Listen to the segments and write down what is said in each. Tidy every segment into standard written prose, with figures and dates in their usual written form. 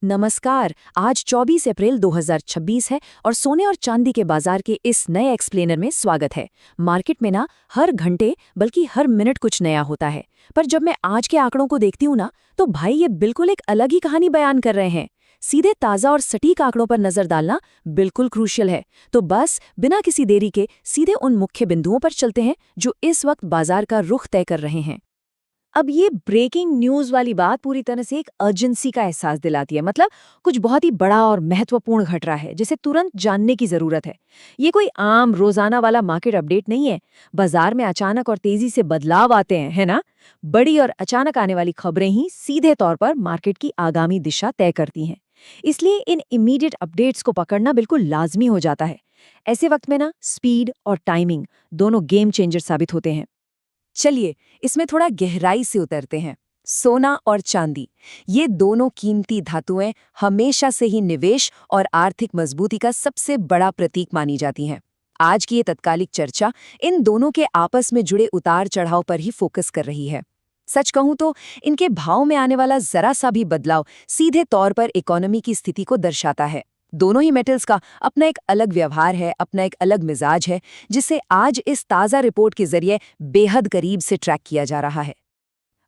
नमस्कार। आज 24 अप्रैल 2026 है और सोने और चांदी के बाजार के इस नए एक्सप्लेनर में स्वागत है। मार्केट में ना हर घंटे बल्कि हर मिनट कुछ नया होता है, पर जब मैं आज के आंकड़ों को देखती हूँ ना, तो भाई ये बिल्कुल एक अलग ही कहानी बयान कर रहे हैं। सीधे ताज़ा और सटीक आंकड़ों पर नजर डालना बिल्कुल क्रूशियल है। तो बस बिना किसी देरी के सीधे उन मुख्य बिंदुओं पर चलते हैं जो इस वक्त बाजार का रुख तय कर रहे हैं। अब ये ब्रेकिंग न्यूज़ वाली बात पूरी तरह से एक अर्जेंसी का एहसास दिलाती है। मतलब कुछ बहुत ही बड़ा और महत्वपूर्ण घट रहा है जिसे तुरंत जानने की ज़रूरत है। ये कोई आम रोज़ाना वाला मार्केट अपडेट नहीं है। बाजार में अचानक और तेज़ी से बदलाव आते हैं, है ना? बड़ी और अचानक आने वाली खबरें ही सीधे तौर पर मार्केट की आगामी दिशा तय करती हैं। इसलिए इन इमीडिएट अपडेट्स को पकड़ना बिल्कुल लाजमी हो जाता है। ऐसे वक्त में ना स्पीड और टाइमिंग दोनों गेम चेंजर साबित होते हैं। चलिए इसमें थोड़ा गहराई से उतरते हैं। सोना और चांदी, ये दोनों कीमती धातुएं हमेशा से ही निवेश और आर्थिक मजबूती का सबसे बड़ा प्रतीक मानी जाती हैं। आज की ये तत्कालिक चर्चा इन दोनों के आपस में जुड़े उतार चढ़ाव पर ही फोकस कर रही है। सच कहूं तो इनके भाव में आने वाला जरा सा भी बदलाव सीधे तौर पर इकोनॉमी की स्थिति को दर्शाता है। दोनों ही मेटल्स का अपना एक अलग व्यवहार है, अपना एक अलग मिजाज है, जिसे आज इस ताज़ा रिपोर्ट के जरिए बेहद करीब से ट्रैक किया जा रहा है।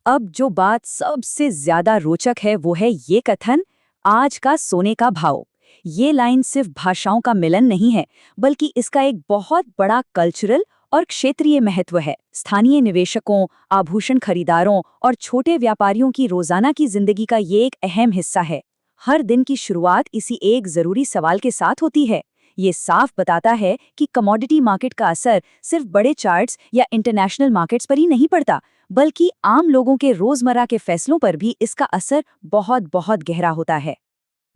अब जो बात सबसे ज्यादा रोचक है वो है ये कथन, आज का सोने का भाव। ये लाइन सिर्फ भाषाओं का मिलन नहीं है, बल्कि इसका एक बहुत बड़ा कल्चरल और क्षेत्रीय महत्व है। स्थानीय निवेशकों, आभूषण खरीदारों और छोटे व्यापारियों की रोजाना की जिंदगी का ये एक अहम हिस्सा है। हर दिन की शुरुआत इसी एक जरूरी सवाल के साथ होती है। ये साफ बताता है कि कमोडिटी मार्केट का असर सिर्फ बड़े चार्ट्स या इंटरनेशनल मार्केट्स पर ही नहीं पड़ता, बल्कि आम लोगों के रोजमर्रा के फैसलों पर भी इसका असर बहुत बहुत गहरा होता है।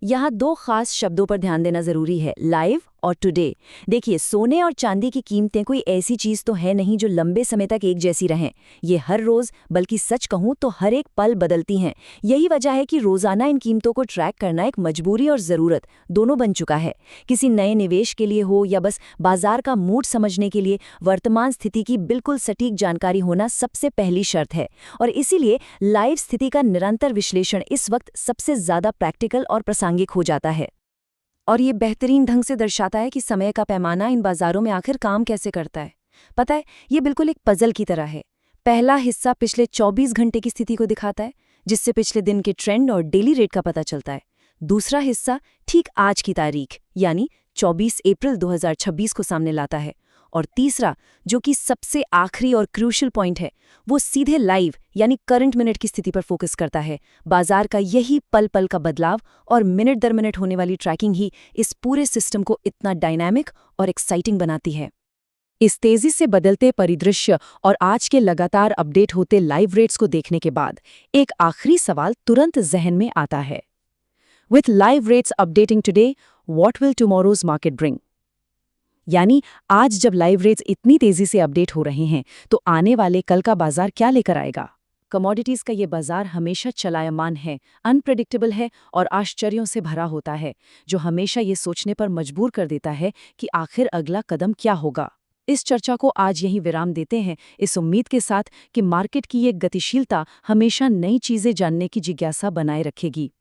यहाँ दो खास शब्दों पर ध्यान देना जरूरी है, लाइव और टुडे। देखिए, सोने और चांदी की कीमतें कोई ऐसी चीज तो है नहीं जो लंबे समय तक एक जैसी रहें। ये हर रोज, बल्कि सच कहूं तो हर एक पल बदलती हैं। यही वजह है कि रोजाना इन कीमतों को ट्रैक करना एक मजबूरी और जरूरत दोनों बन चुका है। किसी नए निवेश के लिए हो या बस बाजार का मूड समझने के लिए, वर्तमान स्थिति की बिल्कुल सटीक जानकारी होना सबसे पहली शर्त है। और इसीलिए लाइव स्थिति का निरंतर विश्लेषण इस वक्त सबसे ज्यादा प्रैक्टिकल और प्रासंगिक हो जाता है। और ये बेहतरीन ढंग से दर्शाता है कि समय का पैमाना इन बाजारों में आखिर काम कैसे करता है। पता है, ये बिल्कुल एक पजल की तरह है। पहला हिस्सा पिछले 24 घंटे की स्थिति को दिखाता है, जिससे पिछले दिन के ट्रेंड और डेली रेट का पता चलता है। दूसरा हिस्सा ठीक आज की तारीख यानी 24 अप्रैल 2026 को सामने लाता है। और तीसरा, जो कि सबसे आखिरी और क्रूशियल पॉइंट है, वो सीधे लाइव यानी करंट मिनट की स्थिति पर फोकस करता है। बाजार का यही पल पल का बदलाव और मिनट दर मिनट होने वाली ट्रैकिंग ही इस पूरे सिस्टम को इतना डायनामिक और एक्साइटिंग बनाती है। इस तेजी से बदलते परिदृश्य और आज के लगातार अपडेट होते लाइव रेट्स को देखने के बाद एक आखिरी सवाल तुरंत जहन में आता है। With live rates updating today, what will tomorrow's market bring? यानी आज जब लाइव रेट्स इतनी तेजी से अपडेट हो रहे हैं, तो आने वाले कल का बाजार क्या लेकर आएगा? कमोडिटीज का ये बाजार हमेशा चलायमान है, अनप्रेडिक्टेबल है और आश्चर्यों से भरा होता है, जो हमेशा ये सोचने पर मजबूर कर देता है कि आखिर अगला कदम क्या होगा। इस चर्चा को आज यहीं विराम देते हैं, इस उम्मीद के साथ कि मार्केट की ये गतिशीलता हमेशा नई चीजें जानने की जिज्ञासा बनाए रखेगी।